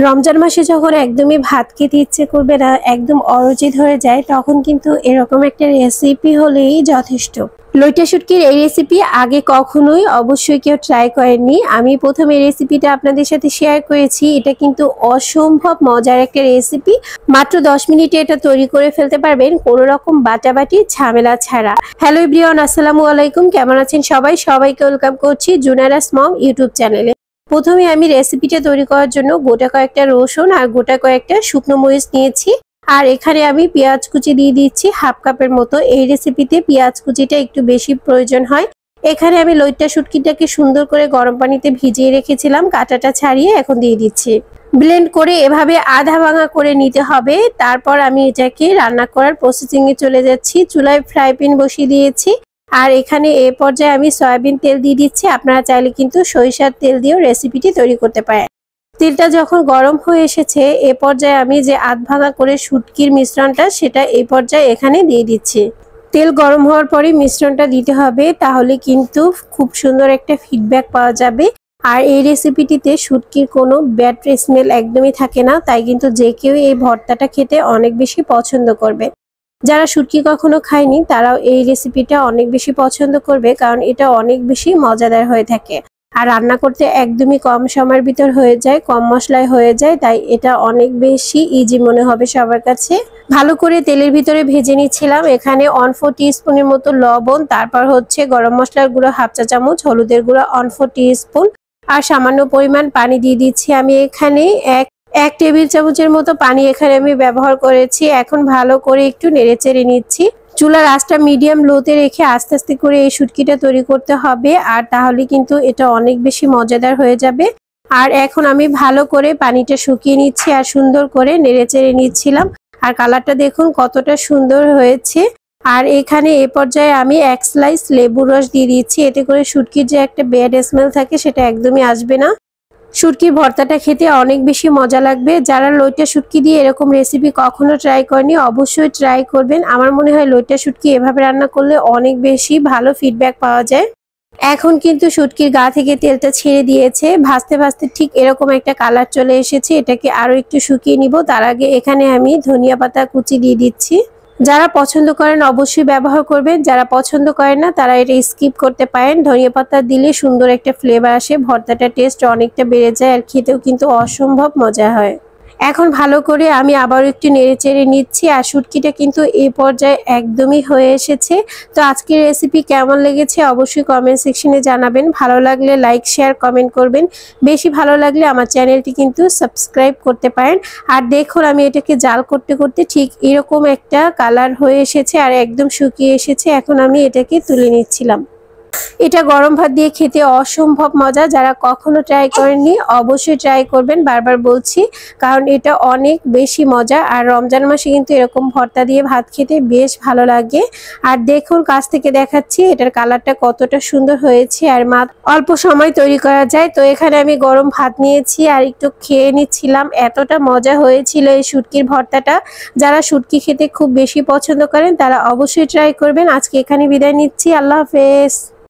রমজান মাসে যখন একদমই ভাত খেতে ইচ্ছে করবে না, একদম অরুচি ধরে যায়, তখন কিন্তু এরকম একটা রেসিপি হলেই যথেষ্ট। লইট্টা শুটকির এই রেসিপি আগে কখনোই অবশ্যই কেউ ট্রাই করেননি। আমি প্রথম এই রেসিপিটা আপনাদের সাথে শেয়ার করেছি। এটা কিন্তু অসম্ভব মজার একটা রেসিপি। মাত্র 10 মিনিটে এটা তৈরি করে ফেলতে পারবেন কোনো রকম বাটাবাটি ঝামেলা ছাড়া। হ্যালো এভরিওয়ান, আসসালামু আলাইকুম। কেমন আছেন সবাই? সবাইকে ওয়েলকাম করছি জুনারাস মম ইউটিউব চ্যানেলে। প্রথমে আমি রেসিপিটা তৈরি করার জন্য গোটা কয়েকটা রসুন আর গোটা কয়েকটা শুকনো মরিচ নিয়েছি। আর এখানে আমি পেঁয়াজ কুচি দিয়ে দিচ্ছি হাফ কাপের মতো। এই রেসিপিতে পেঁয়াজ কুচিটা একটু বেশি প্রয়োজন হয়। এখানে আমি লইট্টা শুটকিটাকে সুন্দর করে গরম পানিতে ভিজিয়ে রেখেছিলাম, কাঁটাটা ছাড়িয়ে এখন দিয়ে দিচ্ছি। ব্লেন্ড করে এভাবে আধা ভাঙা করে নিতে হবে। তারপর আমি এটাকে রান্না করার প্রসেসিংয়ে চলে যাচ্ছি। চুলায় ফ্রাই প্যান বসিয়ে দিয়েছি। আর এখানে এ পর্যায়ে আমি সয়াবিন তেল দিয়ে দিচ্ছি। আপনারা চাইলে কিন্তু সরিষার তেল দিয়েও রেসিপিটি তৈরি করতে পারেন। তেলটা যখন গরম হয়ে এসেছে, এ পর্যায়ে আমি যে আধ ভাঙা করে শুটকির মিশ্রণটা সেটা এই পর্যায়ে এখানে দিয়ে দিচ্ছি। তেল গরম হওয়ার পরে মিশ্রণটা দিতে হবে, তাহলে কিন্তু খুব সুন্দর একটা ফিডব্যাক পাওয়া যাবে। আর এই রেসিপিটিতে শুটকির কোনো ব্যাড স্মেল একদমই থাকে না, তাই কিন্তু যে কেউ এই ভর্তাটা খেতে অনেক বেশি পছন্দ করবে। যারা শুটকি কখনো খায়নি তারাও এই রেসিপিটা অনেক বেশি পছন্দ করবে, কারণ এটা অনেক বেশি মজাদার হয়ে থাকে। আর রান্না করতে একদমই কম সময়ের ভিতর হয়ে যায়, কম মশলায় হয়ে যায়, তাই এটা অনেক বেশি ইজি মনে হবে সবার কাছে। ভালো করে তেলের ভিতরে ভেজে নিচ্ছিলাম। এখানে 1/4 টিস্পুনের মতো লবণ, তারপর হচ্ছে গরম মশলার গুঁড়ো হাফ চা চামচ, হলুদের গুঁড়ো 1/4 টিস্পুন আর সামান্য পরিমাণ পানি দিয়ে দিচ্ছি। আমি এখানে এক টেবিল চামচের মতো পানি এখানে আমি ব্যবহার করেছি। এখন ভালো করে একটু নেড়েচেড়ে নিচ্ছি। চুলার আঁচটা মিডিয়াম লোতে রেখে আস্তে আস্তে করে এই শুটকিটা তৈরি করতে হবে, আর তাহলে কিন্তু এটা অনেক বেশি মজাদার হয়ে যাবে। আর এখন আমি ভালো করে পানিটা শুকিয়ে নিচ্ছি আর সুন্দর করে নেড়েচেড়ে নিচ্ছিলাম। আর কালারটা দেখুন কতটা সুন্দর হয়েছে। আর এখানে এ পর্যায়ে আমি 1 স্লাইস লেবুর রস দিয়ে দিচ্ছি। এতে করে শুটকির যে একটা ব্যাড স্মেল থাকে সেটা একদমই আসবে না। শুটকির ভর্তাটা খেতে অনেক বেশি মজা লাগবে। যারা লইট্টা শুটকি দিয়ে এরকম রেসিপি কখনো ট্রাই করেনি অবশ্যই ট্রাই করবেন। আমার মনে হয় লইট্টা শুটকি এভাবে রান্না করলে অনেক বেশি ভালো ফিডব্যাক পাওয়া যায়। এখন কিন্তু শুটকির গা থেকে তেলটা ছেড়ে দিয়েছে। ভাজতে ভাজতে ঠিক এরকম একটা কালার চলে এসেছে। এটাকে আরো একটু শুকিয়ে নিব। তার আগে এখানে আমি ধনিয়া পাতা কুচি দিয়ে দিচ্ছি। যারা পছন্দ করেন অবশ্যই ব্যবহার করবেন, যারা পছন্দ করেন না তারা এটা স্কিপ করতে পারেন। ধনিয়া পাতা দিলে সুন্দর একটা ফ্লেভার আসে, ভর্তাটার টেস্ট অনেকটা বেড়ে যায় আর খেতেও কিন্তু অসম্ভব মজা হয়। এখন ভালো করে আমি আবারও একটু নেড়েচেড়ে নিচ্ছি। আর শুটকিটা কিন্তু এই পর্যায়ে একদমই হয়ে এসেছে। তো আজকের রেসিপি কেমন লেগেছে অবশ্যই কমেন্ট সেকশনে জানাবেন। ভালো লাগলে লাইক শেয়ার কমেন্ট করবেন। বেশি ভালো লাগলে আমার চ্যানেলটি কিন্তু সাবস্ক্রাইব করতে পারেন। আর দেখুন আমি এটাকে জাল করতে করতে ঠিক এরকম একটা কালার হয়ে এসেছে আর একদম শুকিয়ে এসেছে। এখন আমি এটাকে তুলে নিচ্ছিলাম। এটা গরম ভাত দিয়ে খেতে অসম্ভব মজা। যারা কখনো ট্রাই করেননি অবশ্যই ট্রাই করবেন, বারবার বলছি, কারণ এটা অনেক বেশি মজা। আর রমজান মাসে কিন্তু এরকম ভর্তা দিয়ে ভাত খেতে বেশ ভালো লাগে। আর দেখুন কাছ থেকে দেখাচ্ছি এটার কালারটা কতটা সুন্দর হয়েছে আর অল্প সময় তৈরি করা যায়। তো এখানে আমি গরম ভাত নিয়েছি আর একটু খেয়ে নিচ্ছিলাম। এতটা মজা হয়েছিল এই শুটকির ভর্তাটা। যারা শুটকি খেতে খুব বেশি পছন্দ করেন তারা অবশ্যই ট্রাই করবেন। আজকে এখানে বিদায় নিচ্ছি। আল্লাহ হাফেজ।